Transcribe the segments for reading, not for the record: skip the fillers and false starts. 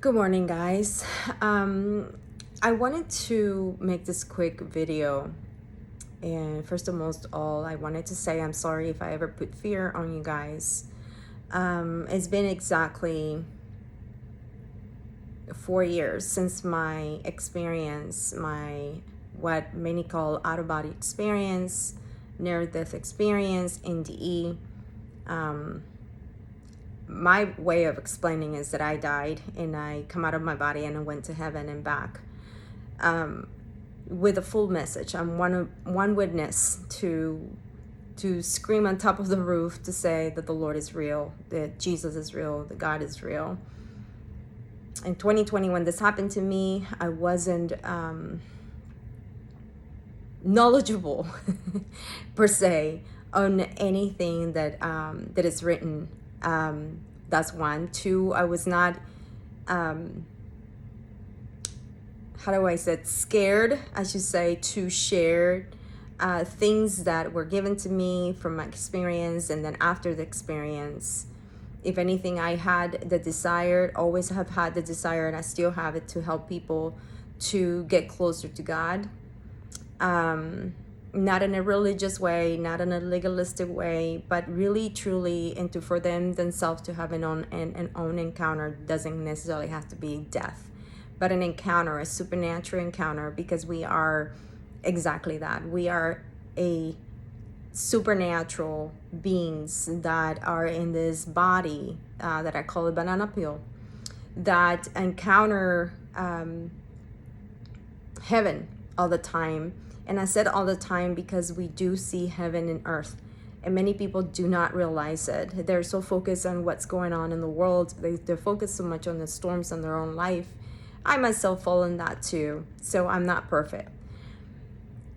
Good morning, guys. I wanted to make this quick video. And first of most all, I wanted to say I'm sorry if I ever put fear on you guys. It's been exactly 4 years since my experience, what many call out-of-body experience, near-death experience, NDE. My way of explaining is that I died and I come out of my body and I went to heaven and back with a full message. I'm one witness to scream on top of the roof to say that the Lord is real, that Jesus is real, that God is real. In 2020, when this happened to me, I wasn't knowledgeable per se on anything that that is written. That's one. Two, I was not how do I say it? Scared, I should say, to share things that were given to me from my experience. And then after the experience, if anything, I had the desire, always have had the desire, and I still have it, to help people to get closer to God. Not in a religious way, not in a legalistic way, but really truly into for them themselves to have an own encounter. Doesn't necessarily have to be death, but an encounter, a supernatural encounter, because we are exactly that. We are a supernatural beings that are in this body that I call a banana peel, that encounter heaven all the time. And I said all the time because we do see heaven and earth, and many people do not realize it. They're so focused on what's going on in the world. They're focused so much on the storms in their own life. I myself fall in that too, so I'm not perfect.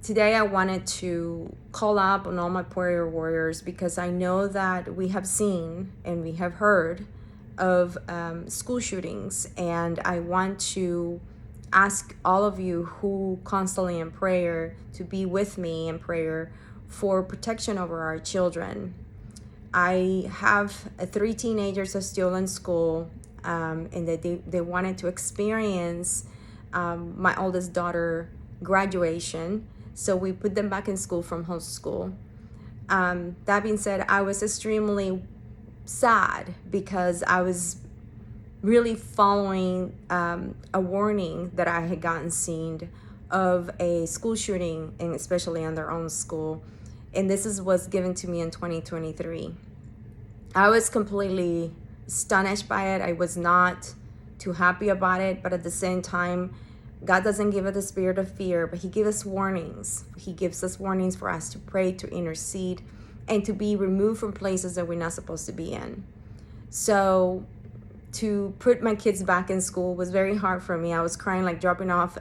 Today I wanted to call up on all my prayer warriors, because I know that we have seen and we have heard of school shootings, and I want to ask all of you who constantly in prayer to be with me in prayer for protection over our children. I have 3 teenagers are still in school, and they wanted to experience my oldest daughter graduation, so we put them back in school from homeschool. That being said, I was extremely sad because I was really following a warning that I had gotten seen of a school shooting, and especially in their own school. And was given to me in 2023. I was completely astonished by it. I was not too happy about it, but at the same time, God doesn't give us the spirit of fear, but He gives us warnings. He gives us warnings for us to pray, to intercede, and to be removed from places that we're not supposed to be in. So to put my kids back in school was very hard for me. I was crying, like dropping off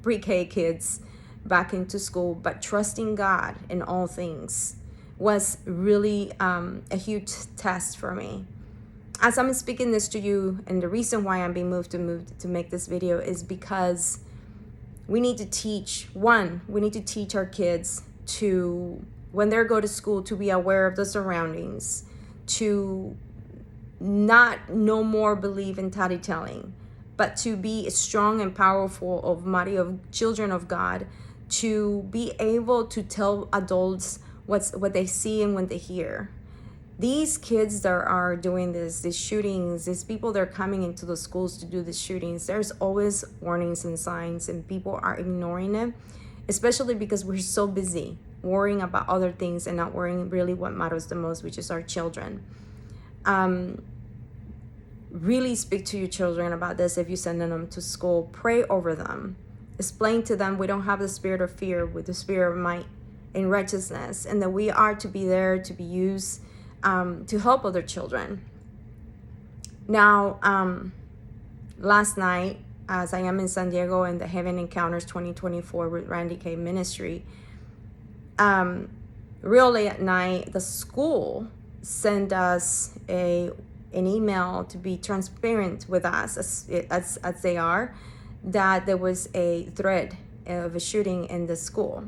pre-K kids back into school, but trusting God in all things was really a huge test for me. As I'm speaking this to you, and the reason why I'm being moved to make this video is because we need to teach our kids to, when they go to school, to be aware of the surroundings, to not no more believe in tattletailing, but to be strong and powerful of children of God, to be able to tell adults what they see and what they hear. These kids that are doing these shootings, these people that are coming into the schools to do these shootings, there's always warnings and signs, and people are ignoring it, especially because we're so busy worrying about other things and not worrying really what matters the most, which is our children. Really speak to your children about this. If you're sending them to school, pray over them. Explain to them we don't have the spirit of fear, with the spirit of might and righteousness, and that we are to be there to be used to help other children. Now, last night, as I am in San Diego in the Heaven Encounters 2024 with Randy K Ministry, real late at night, the school sent us an email to be transparent with us, as they are, that there was a threat of a shooting in the school.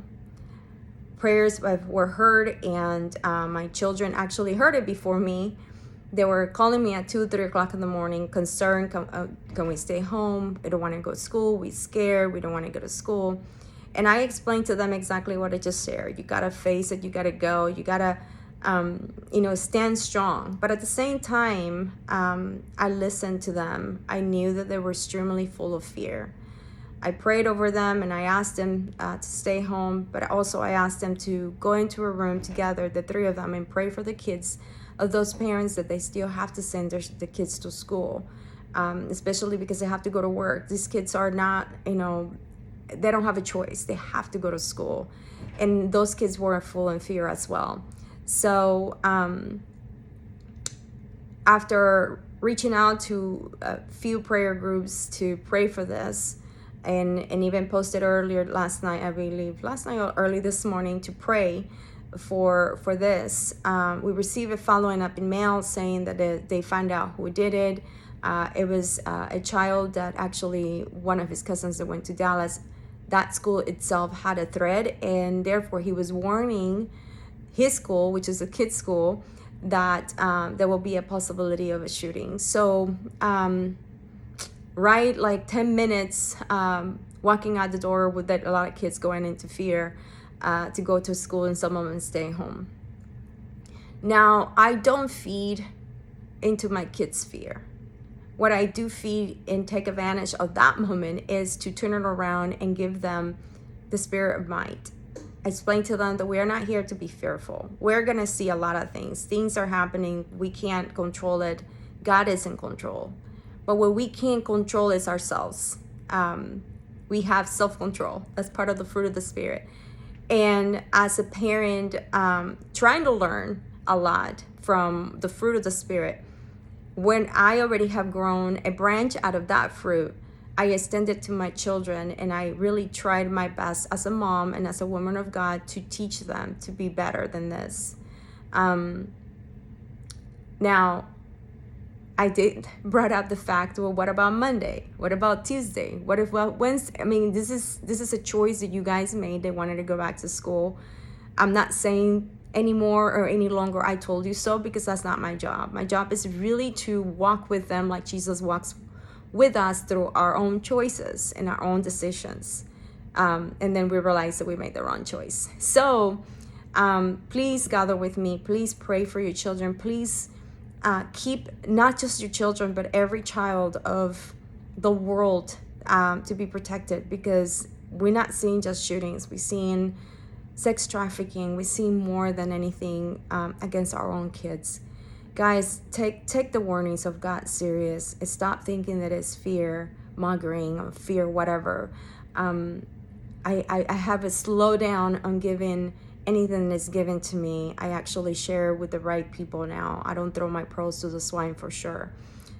Prayers were heard, and my children actually heard it before me, They were calling me at 2, 3 o'clock in the morning, concerned, can we stay home? We don't want to go to school. We're scared. We don't want to go to school. And I explained to them exactly what I just shared. You got to face it. You got to go. You got to, stand strong. But at the same time, I listened to them. I knew that they were extremely full of fear. I prayed over them and I asked them to stay home, but also I asked them to go into a room together, the three of them, and pray for the kids of those parents that they still have to send the kids to school, especially because they have to go to work. These kids are not, they don't have a choice. They have to go to school. And those kids were full in fear as well. So after reaching out to a few prayer groups to pray for this, and even posted earlier last night, I believe, or early this morning, to pray for this. We received a following up in mail saying that they found out who did it. It was a child that actually, one of his cousins that went to Dallas, that school itself had a thread, and therefore he was warning his school, which is a kid's school, that there will be a possibility of a shooting. So right, like 10 minutes walking out the door with that, a lot of kids going into fear to go to school, and some of them stay home. Now, I don't feed into my kids' fear. What I do feed and take advantage of that moment is to turn it around and give them the spirit of might. I explain to them that we are not here to be fearful. We're going to see a lot of things. Things are happening. We can't control it. God is in control. But what we can't control is ourselves. We have self-control. That's part of the fruit of the Spirit. And as a parent, trying to learn a lot from the fruit of the Spirit, when I already have grown a branch out of that fruit, I extended to my children, and I really tried my best as a mom and as a woman of God to teach them to be better than this. Now, I did brought up the fact, well, what about Monday? What about Tuesday? What if Wednesday? I mean, this is a choice that you guys made. They wanted to go back to school. I'm not saying anymore or any longer I told you so, because that's not my job. My job is really to walk with them like Jesus walks with us through our own choices and our own decisions. And then we realize that we made the wrong choice. So please gather with me. Please pray for your children. Please keep not just your children, but every child of the world to be protected, because we're not seeing just shootings. We're seeing sex trafficking. We're seeing more than anything against our own kids. Guys, take the warnings of God serious. Stop thinking that it's fear mongering or fear whatever. I have a slow down on giving anything that's given to me. I actually share with the right people now. I don't throw my pearls to the swine, for sure.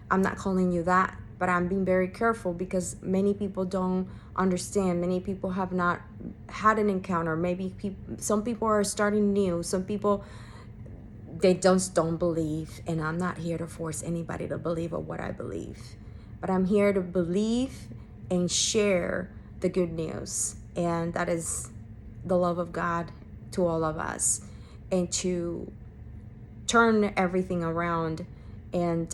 I'm not calling you that, but I'm being very careful because many people don't understand. Many people have not had an encounter. Maybe some people are starting new. Some people, they just don't believe, and I'm not here to force anybody to believe of what I believe, but I'm here to believe and share the good news, and that is the love of God to all of us, and to turn everything around and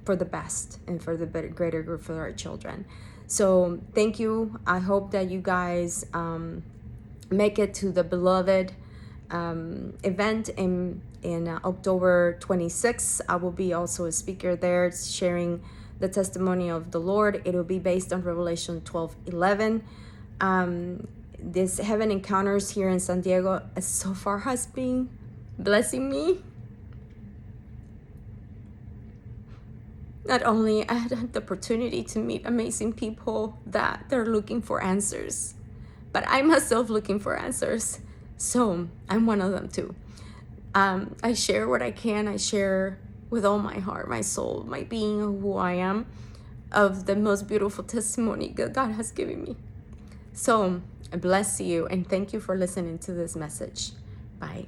for the best and for the greater good for our children. So thank you. I hope that you guys make it to the beloved event in October 26th. I will be also a speaker there sharing the testimony of the Lord. It will be based on Revelation 12:11. This Heaven Encounters here in San Diego so far has been blessing me. Not only I had the opportunity to meet amazing people that they're looking for answers, but I myself looking for answers. So I'm one of them too. I share what I can. I share with all my heart, my soul, my being, who I am, of the most beautiful testimony that God has given me. So I bless you and thank you for listening to this message. Bye.